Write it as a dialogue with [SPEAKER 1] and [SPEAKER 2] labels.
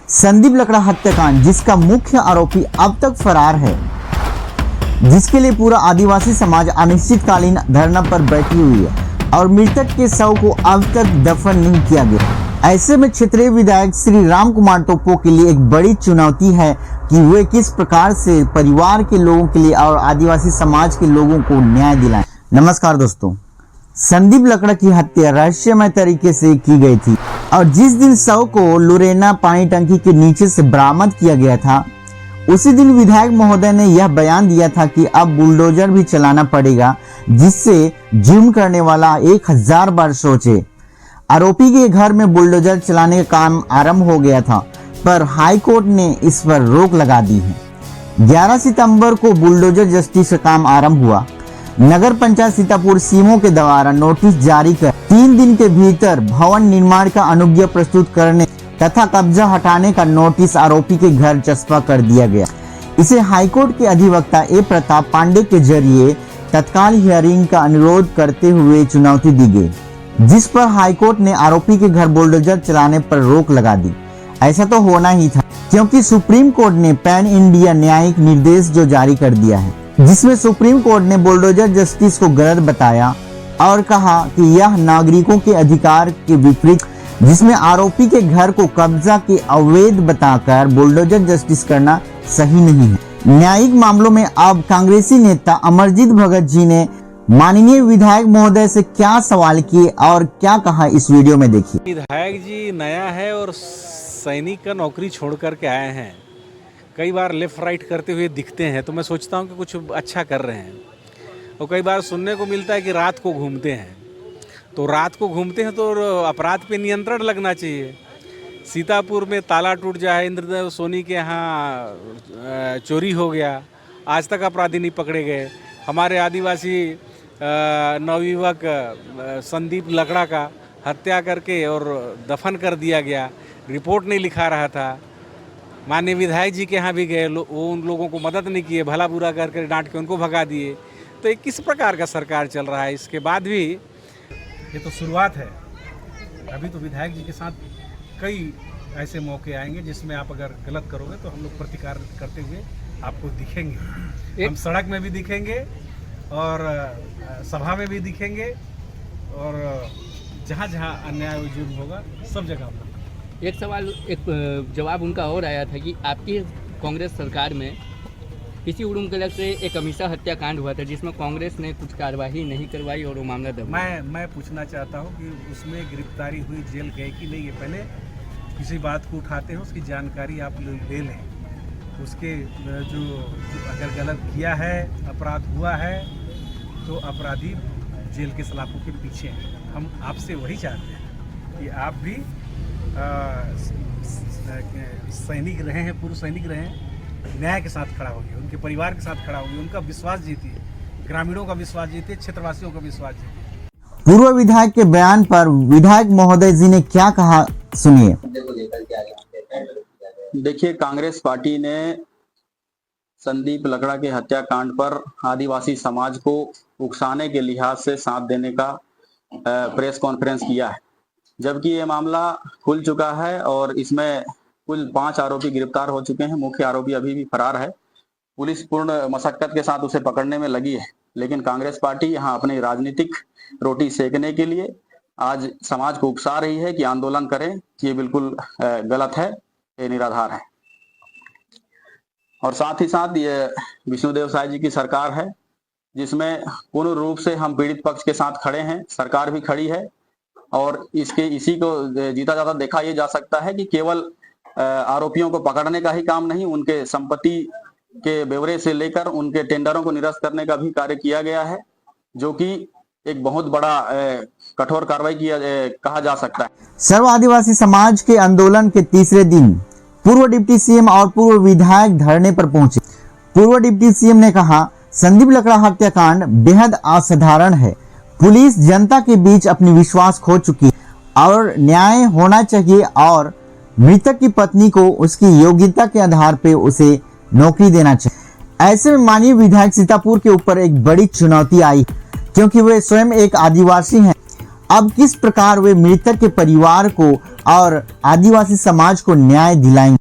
[SPEAKER 1] संदीप लकड़ा हत्याकांड, जिसका मुख्य आरोपी अब तक फरार है, जिसके लिए पूरा आदिवासी समाज अनिश्चितकालीन धरना पर बैठी हुई है और मृतक के शव को अब तक दफन नहीं किया गया। ऐसे में क्षेत्रीय विधायक श्री राम कुमार टोप्पो के लिए एक बड़ी चुनौती है कि वे किस प्रकार से परिवार के लोगों के लिए और आदिवासी समाज के लोगों को न्याय दिलाएं। नमस्कार दोस्तों, संदीप लकड़ा की हत्या रहस्यमय तरीके से की गई थी और जिस दिन शव को लुरेना पानी टंकी के नीचे से बरामद किया गया था, उसी दिन विधायक महोदय ने यह बयान दिया था कि अब बुलडोजर भी चलाना पड़ेगा, जिससे जुर्म करने वाला 1000 बार सोचे। आरोपी के घर में बुलडोजर चलाने का काम आरंभ हो गया था, पर हाई कोर्ट ने इस पर रोक लगा दी है। 11 सितंबर को बुलडोजर जस्टिस का काम आरंभ हुआ। नगर पंचायत सीतापुर सीमो के द्वारा नोटिस जारी कर 3 दिन के भीतर भवन निर्माण का अनुज्ञा प्रस्तुत करने तथा कब्जा हटाने का नोटिस आरोपी के घर चस्पा कर दिया गया। इसे हाईकोर्ट के अधिवक्ता ए प्रताप पांडे के जरिए तत्काल हियरिंग का अनुरोध करते हुए चुनौती दी गई, जिस पर हाईकोर्ट ने आरोपी के घर बुलडोजर चलाने पर रोक लगा दी। ऐसा तो होना ही था, क्योंकि सुप्रीम कोर्ट ने पैन इंडिया न्यायिक निर्देश जो जारी कर दिया है, जिसमें सुप्रीम कोर्ट ने बुलडोजर जस्टिस को गलत बताया और कहा कि यह नागरिकों के अधिकार के विपरीत, जिसमें आरोपी के घर को कब्जा के अवैध बताकर बुलडोजर जस्टिस करना सही नहीं है। न्यायिक मामलों में अब कांग्रेसी नेता अमरजीत भगत जी ने माननीय विधायक महोदय से क्या सवाल किए और क्या कहा, इस वीडियो में देखिए।
[SPEAKER 2] विधायक जी नया है और सैनिक का नौकरी छोड़ करके आए हैं। कई बार लेफ्ट राइट करते हुए दिखते हैं, तो मैं सोचता हूं कि कुछ अच्छा कर रहे हैं। और कई बार सुनने को मिलता है कि रात को घूमते हैं, तो रात को घूमते हैं तो अपराध पे नियंत्रण लगना चाहिए। सीतापुर में ताला टूट जाए, इंद्रदेव सोनी के यहाँ चोरी हो गया, आज तक अपराधी नहीं पकड़े गए। हमारे आदिवासी नवयुवक संदीप लकड़ा का हत्या करके और दफन कर दिया गया, रिपोर्ट नहीं लिखा रहा था। माननीय विधायक जी के यहाँ भी गए, वो उन लोगों को मदद नहीं किए, भला बुरा करके डांट के उनको भगा दिए। तो ये किस प्रकार का सरकार चल रहा है? इसके बाद भी ये तो शुरुआत है, अभी तो विधायक जी के साथ कई ऐसे मौके आएंगे जिसमें आप अगर गलत करोगे तो हम लोग प्रतिकार करते हुए आपको दिखेंगे। हम सड़क में भी दिखेंगे और सभा में भी दिखेंगे और जहाँ जहाँ अन्याय जुर्म होगा सब जगह हम लोग।
[SPEAKER 3] एक जवाब उनका और आया था कि आपकी कांग्रेस सरकार में इसी उड़ूमकलक से एक अमीषा हत्याकांड हुआ था, जिसमें कांग्रेस ने कुछ कार्रवाई नहीं करवाई और वो मामला दब।
[SPEAKER 2] मैं पूछना चाहता हूँ कि उसमें गिरफ्तारी हुई, जेल गए कि नहीं? ये पहले किसी बात को उठाते हैं, उसकी जानकारी आप लोग ले लें। उसके जो अगर गलत किया है, अपराध हुआ है, तो अपराधी जेल के सलाखों के पीछे हैं। हम आपसे वही चाहते हैं कि आप भी सैनिक रहे हैं, पूर्व सैनिक रहे हैं, न्याय के साथ खड़ा होगी, उनके परिवार के साथ खड़ा होगी, उनका विश्वास जीती, ग्रामीणों का विश्वास जीती, क्षेत्रवासियों का विश्वास जीती।
[SPEAKER 1] पूर्व विधायक के बयान पर विधायक महोदय जी ने क्या कहा, सुनिए।
[SPEAKER 4] देखिए, कांग्रेस पार्टी ने संदीप लकड़ा के हत्याकांड पर आदिवासी समाज को उकसाने के लिहाज से साथ देने का प्रेस कॉन्फ्रेंस किया है, जबकि ये मामला खुल चुका है और इसमें कुल 5 आरोपी गिरफ्तार हो चुके हैं। मुख्य आरोपी अभी भी फरार है। पुलिस पूर्ण मशक्कत के साथ उसे पकड़ने में लगी है, लेकिन कांग्रेस पार्टी यहाँ अपनी राजनीतिक रोटी सेकने के लिए आज समाज को उकसा रही है कि आंदोलन करें, कि ये बिल्कुल गलत है, ये निराधार है। और साथ ही साथ ये विष्णुदेव साय जी की सरकार है, जिसमें पूर्ण रूप से हम पीड़ित पक्ष के साथ खड़े हैं, सरकार भी खड़ी है। और इसी को जीता जाता देखा ये जा सकता है कि केवल आरोपियों को पकड़ने का ही काम नहीं, उनके संपत्ति के ब्यौरे से लेकर उनके टेंडरों को निरस्त करने का भी कार्य किया गया है, जो कि एक बहुत बड़ा कठोर कार्रवाई कहा जा सकता है।
[SPEAKER 1] सर्व आदिवासी समाज के आंदोलन के तीसरे दिन पूर्व डिप्टी सीएम और पूर्व विधायक धरने पर पहुंचे। पूर्व डिप्टी सीएम ने कहा, संदीप लकड़ा हत्याकांड बेहद असाधारण है। पुलिस जनता के बीच अपनी विश्वास खो चुकी है और न्याय होना चाहिए और मृतक की पत्नी को उसकी योग्यता के आधार पर उसे नौकरी देना चाहिए। ऐसे में माननीय विधायक सीतापुर के ऊपर एक बड़ी चुनौती आई, क्योंकि वे स्वयं एक आदिवासी हैं। अब किस प्रकार वे मृतक के परिवार को और आदिवासी समाज को न्याय दिलाएंगे?